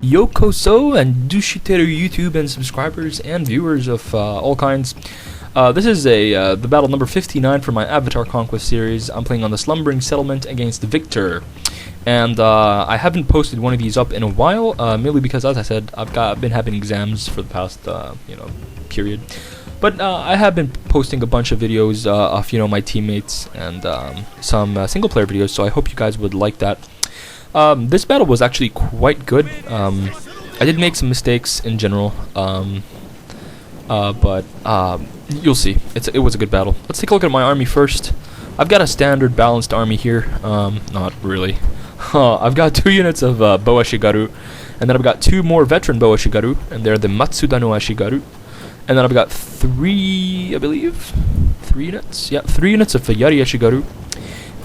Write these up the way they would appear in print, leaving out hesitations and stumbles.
Yokoso and Dushiteru YouTube and subscribers and viewers of all kinds. This is the battle number 59 for my Avatar Conquest series. I'm playing on the Slumbering Settlement against Victor. And I haven't posted one of these up in a while, merely because, as I said, I've been having exams for the past, period. But I have been posting a bunch of videos of, my teammates and some single-player videos, so I hope you guys would like that. This battle was actually quite good. I did make some mistakes in general, but you'll see. It was a good battle. Let's take a look at my army first. I've got a standard balanced army here. Not really. I've got 2 units of Boa Shigaru, and then I've got 2 more veteran Boa Shigaru, and they're the Matsuda no Ashigaru. And then I've got 3, I believe, 3 units. Yeah, 3 units of Yari Ashigaru.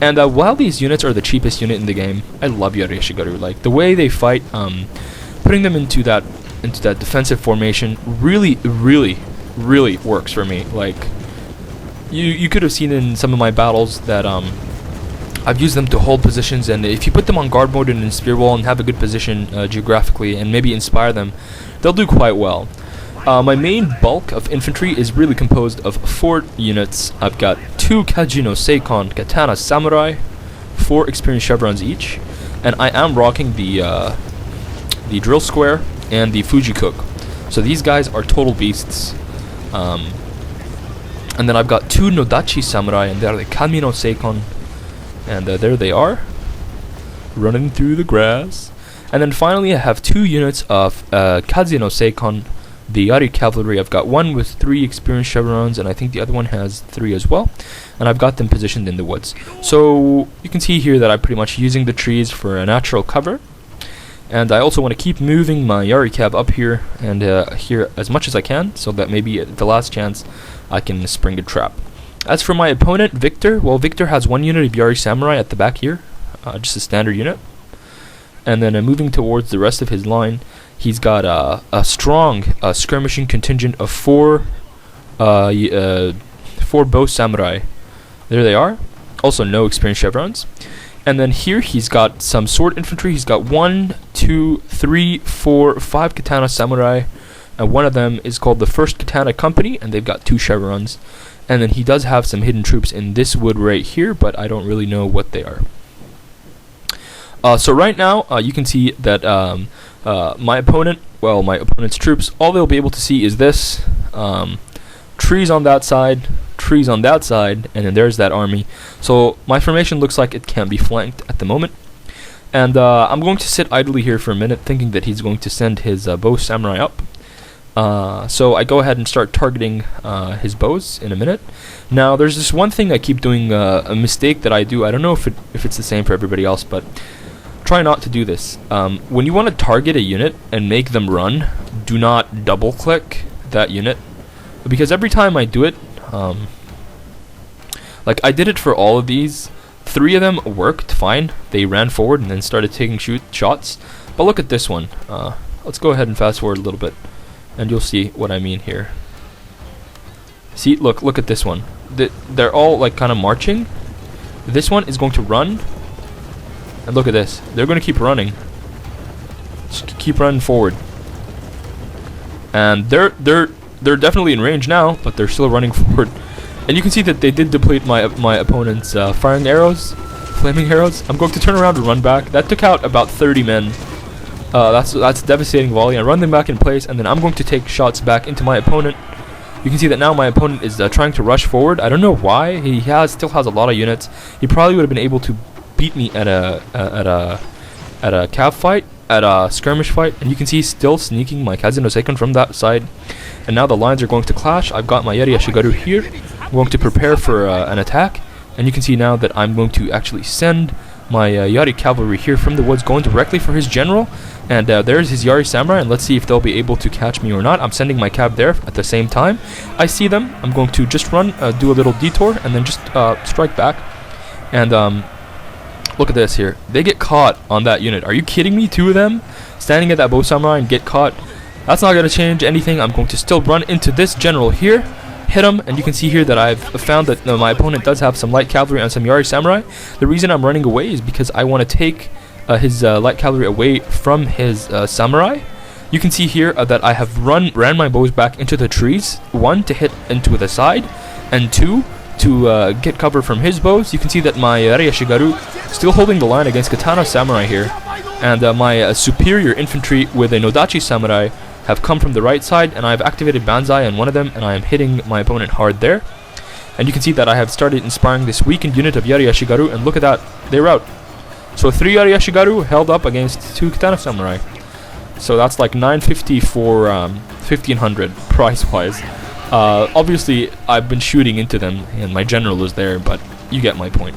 And while these units are the cheapest unit in the game, I love Yari Ashigaru. Like the way they fight, putting them into that defensive formation really works for me. Like you could have seen in some of my battles that I've used them to hold positions, and if you put them on guard mode and in spear wall and have a good position geographically and maybe inspire them, they'll do quite well. My main bulk of infantry is really composed of 4 units. I've got 2 Kaji no Seikon Katana Samurai, 4 experienced chevrons each, and I am rocking the drill square and the Fuji Cook. So these guys are total beasts. And then I've got 2 Nodachi Samurai, and they're the Kami no Seikon, and there they are, running through the grass. And then finally I have 2 units of Kazi no Seikon, the Yari Cavalry. I've got 1 with 3 experienced chevrons, and I think the other one has 3 as well. And I've got them positioned in the woods. So you can see here that I'm pretty much using the trees for a natural cover. And I also want to keep moving my Yari Cav up here and here as much as I can, so that maybe at the last chance I can spring a trap. As for my opponent, Victor, well, Victor has 1 unit of Yari Samurai at the back here, just a standard unit. And then moving towards the rest of his line, he's got a strong skirmishing contingent of 4 bow samurai. There they are. Also no experienced chevrons. And then here he's got some sword infantry. He's got 1, 2, 3, 4, 5 katana samurai, and one of them is called the 1st Katana Company, and they've got 2 chevrons. And then he does have some hidden troops in this wood right here, but I don't really know what they are. So right now, you can see that my opponent's troops, all they'll be able to see is this, trees on that side, trees on that side, and then there's that army. So my formation looks like it can't be flanked at the moment. And I'm going to sit idly here for a minute, thinking that he's going to send his bow samurai up. So I go ahead and start targeting his bows in a minute. Now there's this one thing I keep doing, a mistake that I do. I don't know if it's the same for everybody else, but try not to do this. When you want to target a unit and make them run, do not double click that unit, because every time I do it, like I did it for all of these, 3 of them worked fine. They ran forward and then started taking shots. But look at this one. Let's go ahead and fast forward a little bit, and you'll see what I mean here. See, look at this one. They're all like kind of marching. This one is going to run, and look at this. They're going to keep running. Just keep running forward. And they're definitely in range now, but they're still running forward. And you can see that they did deplete my opponent's firing arrows, flaming arrows. I'm going to turn around and run back. That took out about 30 men. That's devastating volley. I run them back in place, and then I'm going to take shots back into my opponent. You can see that now my opponent is trying to rush forward. I don't know why. He still has a lot of units. He probably would have been able to beat me at a cav fight, at a skirmish fight, and you can see he's still sneaking my Kazi no Seikon from that side. And now the lines are going to clash. I've got my Yari Ashigaru here. I'm going to prepare for an attack, and you can see now that I'm going to actually send my Yari cavalry here from the woods, going directly for his general. And there's his Yari samurai, and let's see if they'll be able to catch me or not. I'm sending my cav there at the same time. I see them. I'm going to just run, do a little detour, and then just strike back. And look at this here. They get caught on that unit. Are you kidding me? 2 of them standing at that bow samurai and get caught. That's not going to change anything. I'm going to still run into this general here, hit him, and you can see here that I've found that my opponent does have some light cavalry and some Yari samurai. The reason I'm running away is because I want to take light cavalry away from his samurai. You can see here that I have ran my bows back into the trees. 1, to hit into the side, and 2, to get cover from his bows. You can see that my Yashigaru still holding the line against Katana Samurai here, and my superior infantry with a Nodachi Samurai have come from the right side, and I've activated Banzai on one of them, and I am hitting my opponent hard there. And you can see that I have started inspiring this weakened unit of Yari Yashigaru, and look at that, they rout. So 3 Yari Yashigaru held up against 2 Katana Samurai. So that's like 950 for 1500 price-wise. Obviously, I've been shooting into them, and my general is there, but you get my point.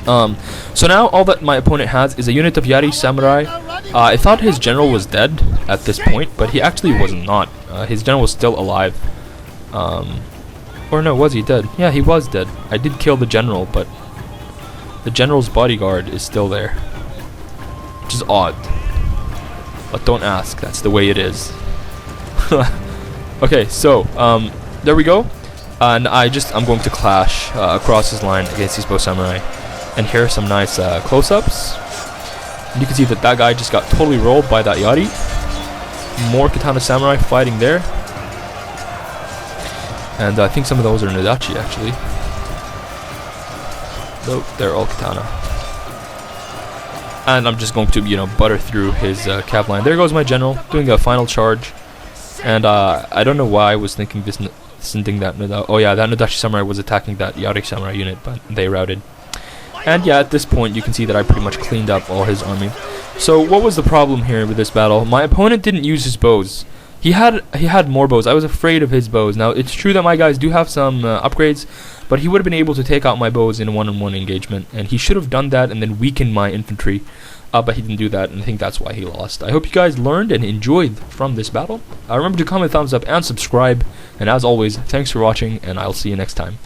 So now all that my opponent has is a unit of Yari Samurai. I thought his general was dead at this point, but he actually was not. His general was still alive. Or no, was he dead? Yeah, he was dead. I did kill the general, but the general's bodyguard is still there, which is odd. But don't ask, that's the way it is. Okay, so there we go. And I'm going to clash across his line against these bow samurai. And here are some nice close-ups. You can see that that guy just got totally rolled by that Yari. More Katana Samurai fighting there. And I think some of those are Nodachi actually. Nope, they're all Katana. And I'm just going to, you know, butter through his cav line. There goes my general, doing a final charge. And I don't know why I was thinking that oh yeah, that Nodachi Samurai was attacking that Yari Samurai unit, but they routed. And yeah, at this point you can see that I pretty much cleaned up all his army. So what was the problem here with this battle? My opponent didn't use his bows. He had more bows. I was afraid of his bows. Now it's true that my guys do have some upgrades, but he would have been able to take out my bows in a one-on-one engagement, and he should have done that and then weakened my infantry. But he didn't do that, and I think that's why he lost. I hope you guys learned and enjoyed from this battle. Remember to comment, thumbs up, and subscribe. And as always, thanks for watching, and I'll see you next time.